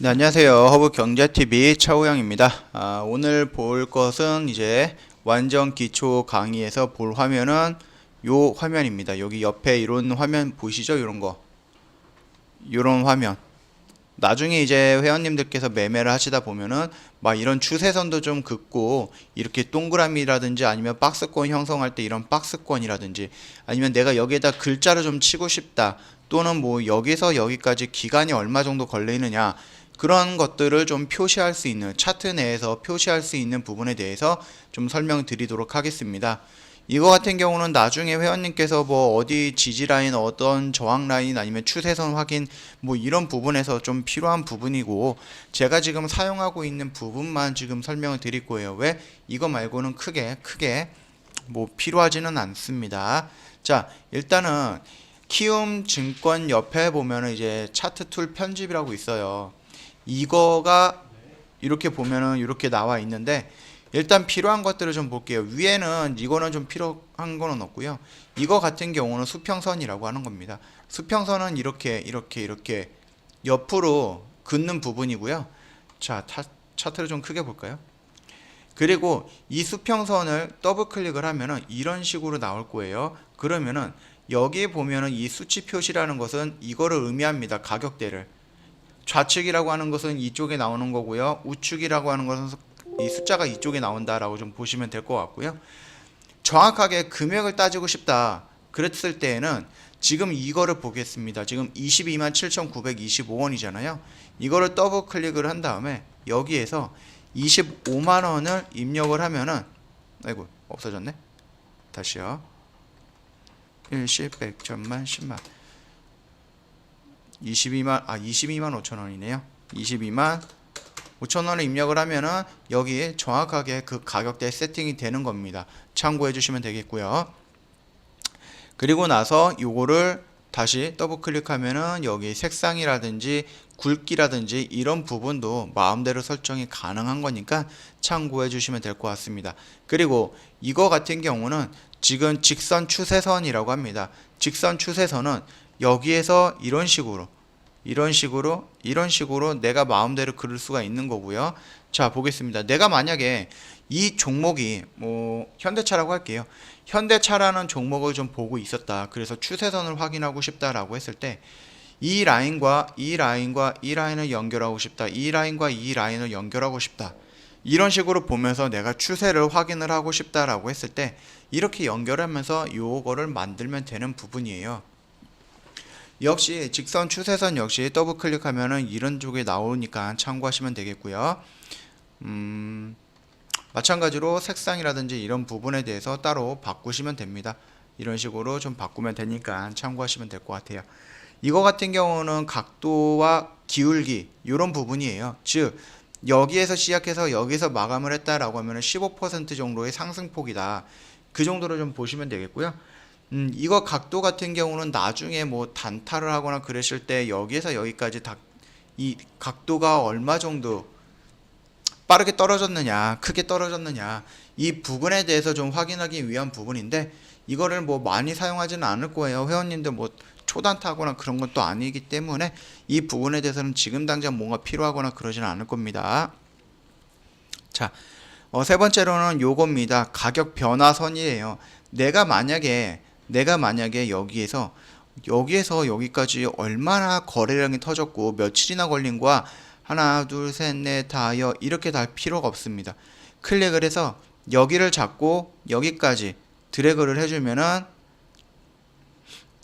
네, 안녕하세요. 허브경제TV 차우영입니다. 오늘 볼 것은 이제 완전 기초 강의에서 볼 화면은 요 화면입니다. 여기 옆에 이런 화면 보이시죠? 이런 거. 이런 화면. 나중에 이제 회원님들께서 매매를 하시다 보면은 막 이런 추세선도 좀 긋고 이렇게 동그라미라든지 아니면 박스권 형성할 때 이런 박스권이라든지 아니면 내가 여기에다 글자를 좀 치고 싶다 또는 뭐 여기서 여기까지 기간이 얼마 정도 걸려 있느냐 그런 것들을 좀 표시할 수 있는 차트 내에서 표시할 수 있는 부분에 대해서 좀 설명드리도록 하겠습니다. 이거 같은 경우는 나중에 회원님께서 뭐 어디 지지라인, 어떤 저항라인 아니면 추세선 확인 뭐 이런 부분에서 좀 필요한 부분이고 제가 지금 사용하고 있는 부분만 지금 설명을 드릴 거예요. 왜? 이거 말고는 크게 뭐 필요하지는 않습니다. 자, 일단은 키움 증권 옆에 보면은 이제 차트 툴 편집이라고 있어요. 이거가 이렇게 보면은 이렇게 나와 있는데 일단 필요한 것들을 좀 볼게요. 위에는 이거는 좀 필요한 거는 없고요. 이거 같은 경우는 수평선이라고 하는 겁니다. 수평선은 이렇게 옆으로 긋는 부분이고요. 자, 차트를 좀 크게 볼까요? 그리고 이 수평선을 더블 클릭을 하면은 이런 식으로 나올 거예요. 그러면은 여기에 보면은 이 수치 표시라는 것은 이거를 의미합니다. 가격대를. 좌측이라고 하는 것은 이쪽에 나오는 거고요. 우측이라고 하는 것은 이 숫자가 이쪽에 나온다라고 좀 보시면 될 것 같고요. 정확하게 금액을 따지고 싶다. 그랬을 때에는 지금 이거를 보겠습니다. 지금 227,925원이잖아요. 이거를 더블 클릭을 한 다음에 여기에서 25만 원을 입력을 하면은 아이고 없어졌네. 다시요. 1시 100 천만 10만 22만 5천 원이네요. 22만 5천 원을 입력을 하면은 여기에 정확하게 그 가격대 세팅이 되는 겁니다. 참고해 주시면 되겠고요. 그리고 나서 요거를 다시 더블 클릭하면은 여기 색상이라든지 굵기라든지 이런 부분도 마음대로 설정이 가능한 거니까 참고해 주시면 될 것 같습니다. 그리고 이거 같은 경우는 지금 직선 추세선이라고 합니다. 직선 추세선은 여기에서 이런 식으로 내가 마음대로 그릴 수가 있는 거고요. 자, 보겠습니다. 내가 만약에 이 종목이 뭐 현대차라고 할게요. 현대차라는 종목을 좀 보고 있었다. 그래서 추세선을 확인하고 싶다라고 했을 때 이 라인과 이 라인을 연결하고 싶다. 이 라인과 이 라인을 연결하고 싶다. 이런 식으로 보면서 내가 추세를 확인을 하고 싶다라고 했을 때 이렇게 연결하면서 요거를 만들면 되는 부분이에요. 역시 직선 추세선 역시 더블 클릭하면은 이런 쪽에 나오니까 참고하시면 되겠고요. 마찬가지로 색상이라든지 이런 부분에 대해서 따로 바꾸시면 됩니다. 이런 식으로 좀 바꾸면 되니까 참고하시면 될 것 같아요. 이거 같은 경우는 각도와 기울기 이런 부분이에요. 즉 여기에서 시작해서 여기서 마감을 했다라고 하면 15% 정도의 상승폭이다. 그 정도로 좀 보시면 되겠고요. 이거 각도 같은 경우는 나중에 뭐 단타를 하거나 그러실 때 여기에서 여기까지 이 각도가 얼마 정도 빠르게 떨어졌느냐, 크게 떨어졌느냐, 이 부분에 대해서 좀 확인하기 위한 부분인데 이거를 뭐 많이 사용하지는 않을 거예요. 회원님들 뭐 초단타하거나 그런 것도 아니기 때문에 이 부분에 대해서는 지금 당장 뭔가 필요하거나 그러지는 않을 겁니다. 자, 세 번째로는 요겁니다. 가격 변화선이에요. 내가 만약에 여기에서 여기까지 얼마나 거래량이 터졌고 며칠이나 걸린 거야 하나 둘 셋 넷 다여 이렇게 달 필요가 없습니다. 클릭을 해서 여기를 잡고 여기까지 드래그를 해주면은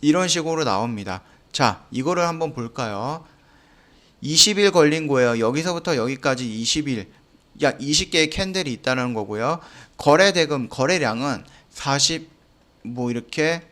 이런 식으로 나옵니다. 자, 이거를 한번 볼까요? 20일 걸린 거예요. 여기서부터 여기까지 20일 약 20개의 캔들이 있다는 거고요. 거래량은 뭐 이렇게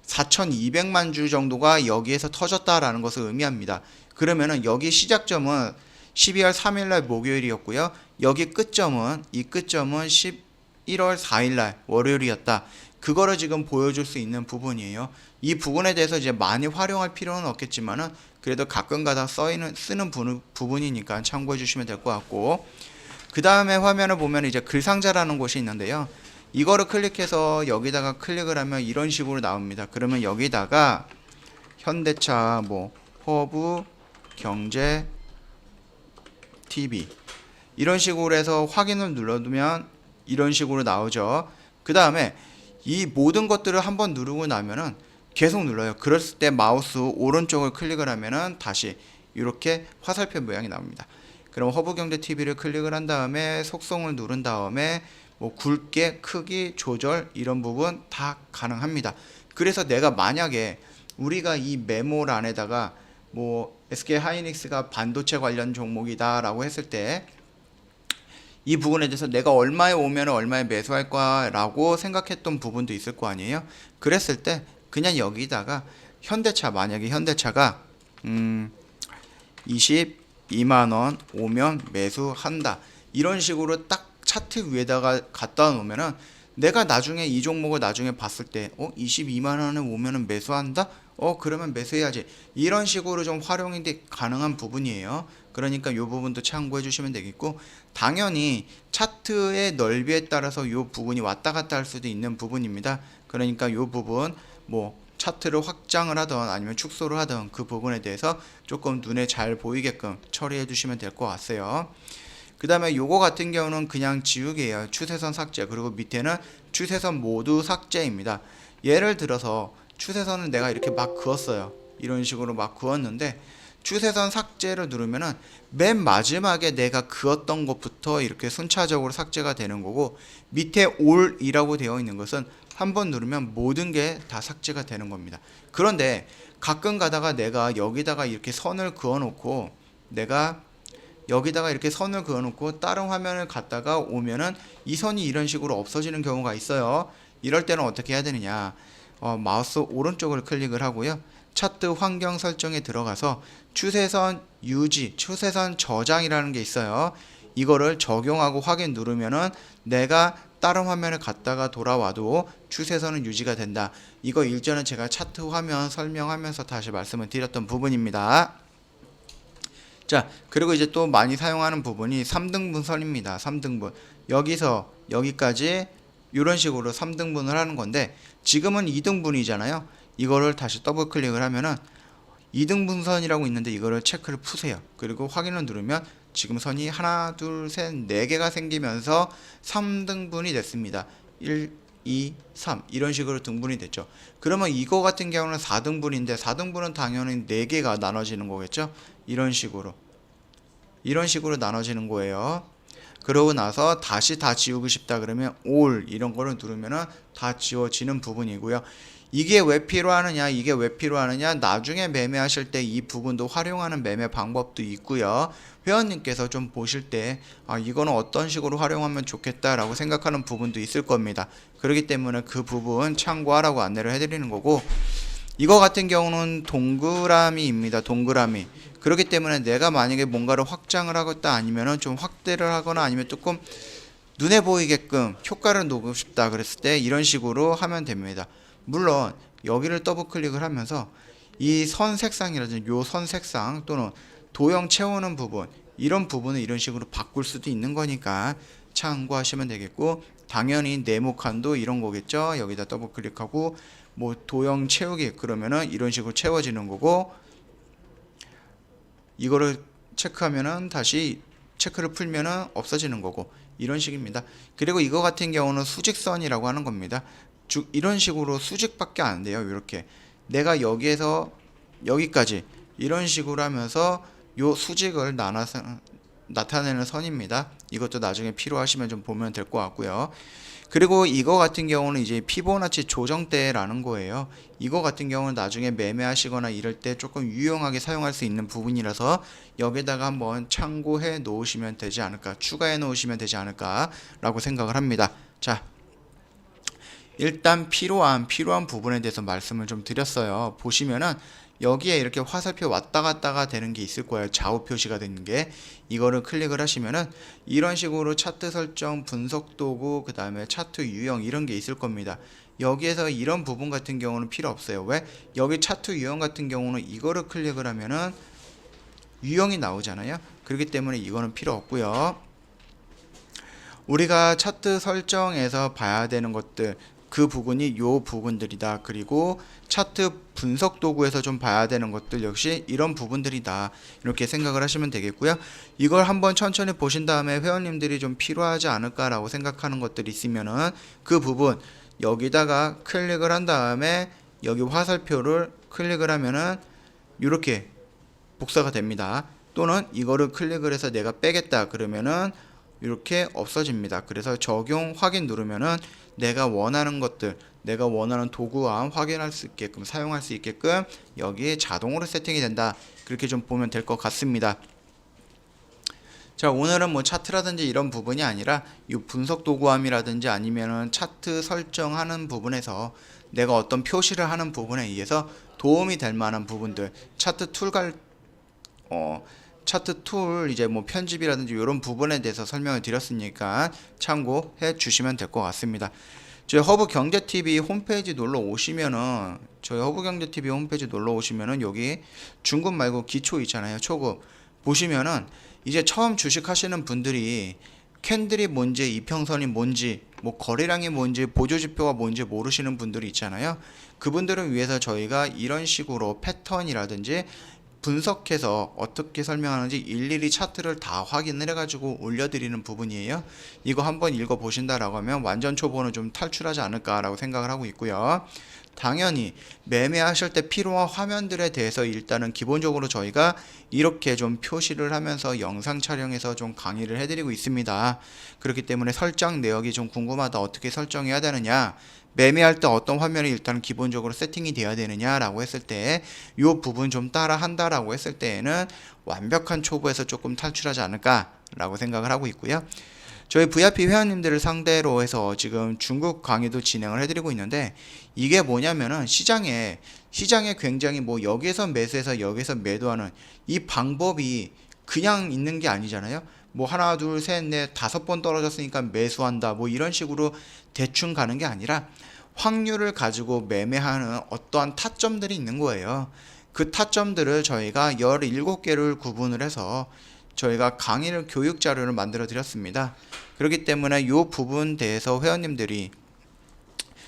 4,200만 주 정도가 여기에서 터졌다라는 것을 의미합니다. 그러면은 여기 시작점은 12월 3일날 목요일이었고요. 여기 끝점은 11월 4일날 월요일이었다. 그거를 지금 보여줄 수 있는 부분이에요. 이 부분에 대해서 이제 많이 활용할 필요는 없겠지만은 그래도 가끔가다 쓰는 부분이니까 참고해 주시면 될 것 같고 그 다음에 화면을 보면 이제 글상자라는 곳이 있는데요. 이거를 클릭해서 여기다가 클릭을 하면 이런 식으로 나옵니다. 그러면 여기다가 현대차 뭐 허브 경제 TV 이런 식으로 해서 확인을 눌러두면 이런 식으로 나오죠. 그 다음에 이 모든 것들을 한번 누르고 나면은 계속 눌러요. 그랬을 때 마우스 오른쪽을 클릭을 하면은 다시 이렇게 화살표 모양이 나옵니다. 그럼 허브경제TV를 클릭을 한 다음에 속성을 누른 다음에 뭐 굵게 크기 조절 이런 부분 다 가능합니다. 그래서 내가 만약에 우리가 이 메모란에다가 뭐 SK하이닉스가 반도체 관련 종목이다 라고 했을 때 이 부분에 대해서 내가 얼마에 오면 얼마에 매수할 거라고 생각했던 부분도 있을 거 아니에요. 그랬을 때 그냥 여기다가 현대차, 만약에 현대차가 22만원 오면 매수한다 이런 식으로 딱 차트 위에다가 갖다 놓으면은 내가 나중에 이 종목을 나중에 봤을 때 22만원에 오면은 매수한다? 그러면 매수해야지. 이런 식으로 좀 활용이 가능한 부분이에요. 그러니까 이 부분도 참고해 주시면 되겠고, 당연히 차트의 넓이에 따라서 이 부분이 왔다 갔다 할 수도 있는 부분입니다. 그러니까 이 부분 뭐 차트를 확장을 하든 아니면 축소를 하든 그 부분에 대해서 조금 눈에 잘 보이게끔 처리해 주시면 될 것 같아요. 그 다음에 요거 같은 경우는 그냥 지우개예요. 추세선 삭제. 그리고 밑에는 추세선 모두 삭제입니다. 예를 들어서 추세선은 내가 이렇게 막 그었어요. 이런 식으로 막 그었는데 추세선 삭제를 누르면은 맨 마지막에 내가 그었던 것부터 이렇게 순차적으로 삭제가 되는 거고, 밑에 올이라고 되어 있는 것은 한번 누르면 모든 게 다 삭제가 되는 겁니다. 그런데 가끔 가다가 내가 여기다가 이렇게 선을 그어 놓고 다른 화면을 갖다가 오면은 이 선이 이런 식으로 없어지는 경우가 있어요. 이럴 때는 어떻게 해야 되느냐, 마우스 오른쪽을 클릭을 하고요, 차트 환경 설정에 들어가서 추세선 유지, 추세선 저장이라는 게 있어요. 이거를 적용하고 확인 누르면은 내가 다른 화면을 갖다가 돌아와도 추세선은 유지가 된다. 이거 일전에 제가 차트 화면 설명하면서 다시 말씀을 드렸던 부분입니다. 자, 그리고 이제 또 많이 사용하는 부분이 3등분선입니다. 3등분. 여기서 여기까지 이런 식으로 3등분을 하는 건데, 지금은 2등분이잖아요. 이거를 다시 더블 클릭을 하면은 2등분선이라고 있는데 이거를 체크를 푸세요. 그리고 확인을 누르면 지금 선이 하나, 둘, 셋, 4개가 생기면서 3등분이 됐습니다. 1, 2, 3 이런 식으로 등분이 됐죠. 그러면 이거 같은 경우는 4등분인데 4등분은 당연히 4개가 나눠지는 거겠죠. 이런 식으로 나눠지는 거예요. 그러고 나서 다시 다 지우고 싶다 그러면 all 이런 거를 누르면은 다 지워지는 부분이고요. 이게 왜 필요하느냐, 나중에 매매하실 때 이 부분도 활용하는 매매 방법도 있고요. 회원님께서 좀 보실 때 이거는 어떤 식으로 활용하면 좋겠다라고 생각하는 부분도 있을 겁니다. 그렇기 때문에 그 부분 참고하라고 안내를 해드리는 거고, 이거 같은 경우는 동그라미입니다. 동그라미. 그렇기 때문에 내가 만약에 뭔가를 확장을 하겠다, 아니면은 좀 확대를 하거나, 아니면 조금 눈에 보이게끔 효과를 놓고 싶다 그랬을 때 이런 식으로 하면 됩니다. 물론 여기를 더블 클릭을 하면서 이 선 색상이라든지 요 선 색상 또는 도형 채우는 부분, 이런 부분을 이런 식으로 바꿀 수도 있는 거니까 참고하시면 되겠고, 당연히 네모칸도 이런 거겠죠. 여기다 더블 클릭하고 뭐 도형 채우기 그러면은 이런 식으로 채워지는 거고, 이거를 체크하면은 다시 체크를 풀면은 없어지는 거고, 이런 식입니다. 그리고 이거 같은 경우는 수직선이라고 하는 겁니다. 이런 식으로 수직밖에 안 돼요. 이렇게 내가 여기에서 여기까지 이런 식으로 하면서 요 수직을 나타내는 선입니다. 이것도 나중에 필요하시면 좀 보면 될 것 같고요. 그리고 이거 같은 경우는 이제 피보나치 조정대라는 거예요. 이거 같은 경우는 나중에 매매하시거나 이럴 때 조금 유용하게 사용할 수 있는 부분이라서 여기다가 한번 참고해 놓으시면 되지 않을까, 추가해 놓으시면 되지 않을까 라고 생각을 합니다. 자, 일단 필요한 부분에 대해서 말씀을 좀 드렸어요. 보시면은 여기에 이렇게 화살표 왔다 갔다가 되는 게 있을 거예요. 좌우 표시가 되는 게. 이거를 클릭을 하시면은 이런 식으로 차트 설정, 분석 도구, 그 다음에 차트 유형 이런 게 있을 겁니다. 여기에서 이런 부분 같은 경우는 필요 없어요. 왜? 여기 차트 유형 같은 경우는 이거를 클릭을 하면은 유형이 나오잖아요. 그렇기 때문에 이거는 필요 없고요. 우리가 차트 설정에서 봐야 되는 것들, 그 부분이 요 부분들이다. 그리고 차트 분석 도구에서 좀 봐야 되는 것들 역시 이런 부분들이다. 이렇게 생각을 하시면 되겠고요. 이걸 한번 천천히 보신 다음에 회원님들이 좀 필요하지 않을까라고 생각하는 것들이 있으면은 그 부분 여기다가 클릭을 한 다음에 여기 화살표를 클릭을 하면은 이렇게 복사가 됩니다. 또는 이거를 클릭을 해서 내가 빼겠다 그러면은 이렇게 없어집니다. 그래서 적용 확인 누르면은 내가 원하는 것들, 내가 원하는 도구와 확인할 수 있게끔 사용할 수 있게끔 여기에 자동으로 세팅이 된다. 그렇게 좀 보면 될 것 같습니다. 자, 오늘은 뭐 차트라든지 이런 부분이 아니라 이 분석 도구함이라든지 아니면은 차트 설정하는 부분에서 내가 어떤 표시를 하는 부분에 의해서 도움이 될 만한 부분들, 차트 툴 이제 뭐 편집이라든지 이런 부분에 대해서 설명을 드렸으니까 참고해 주시면 될 것 같습니다. 저희 허브경제TV 홈페이지 놀러 오시면은 저희 허브경제TV 홈페이지 놀러 오시면은 여기 중급 말고 기초 있잖아요. 초급 보시면은 이제 처음 주식하시는 분들이 캔들이 뭔지, 이평선이 뭔지, 뭐 거래량이 뭔지, 보조지표가 뭔지 모르시는 분들이 있잖아요. 그분들을 위해서 저희가 이런 식으로 패턴이라든지 분석해서 어떻게 설명하는지 일일이 차트를 다 확인을 해가지고 올려드리는 부분이에요. 이거 한번 읽어보신다라고 하면 완전 초보는 좀 탈출하지 않을까라고 생각을 하고 있고요. 당연히 매매하실 때 필요한 화면들에 대해서 일단은 기본적으로 저희가 이렇게 좀 표시를 하면서 영상 촬영해서 좀 강의를 해드리고 있습니다. 그렇기 때문에 설정 내역이 좀 궁금하다. 어떻게 설정해야 되느냐, 매매할 때 어떤 화면이 일단 기본적으로 세팅이 되어야 되느냐라고 했을 때 이 부분 좀 따라 한다라고 했을 때에는 완벽한 초보에서 조금 탈출하지 않을까라고 생각을 하고 있고요. 저희 VIP 회원님들을 상대로 해서 지금 중국 강의도 진행을 해드리고 있는데 이게 뭐냐면은 시장에 굉장히 뭐 여기에서 매수해서 여기서 매도하는 이 방법이 그냥 있는 게 아니잖아요. 뭐 하나 둘 셋 넷 5번 떨어졌으니까 매수한다 뭐 이런 식으로 대충 가는 게 아니라 확률을 가지고 매매하는 어떠한 타점들이 있는 거예요. 그 타점들을 저희가 17개를 구분을 해서 저희가 강의를 교육 자료를 만들어 드렸습니다. 그렇기 때문에 이 부분 대해서 회원님들이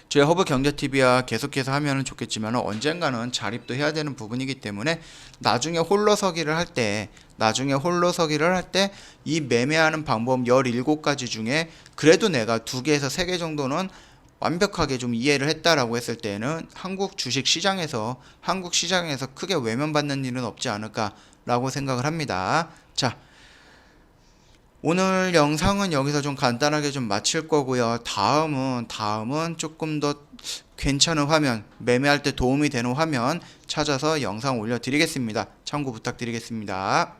저희 허브경제TV와 계속해서 하면 좋겠지만 언젠가는 자립도 해야 되는 부분이기 때문에 나중에 홀로서기를 할 때 이 매매하는 방법 17가지 중에 그래도 내가 2개에서 3개 정도는 완벽하게 좀 이해를 했다라고 했을 때는 한국 시장에서 크게 외면받는 일은 없지 않을까라고 생각을 합니다. 자, 오늘 영상은 여기서 좀 간단하게 좀 마칠 거고요. 다음은 조금 더 괜찮은 화면, 매매할 때 도움이 되는 화면 찾아서 영상 올려드리겠습니다. 참고 부탁드리겠습니다.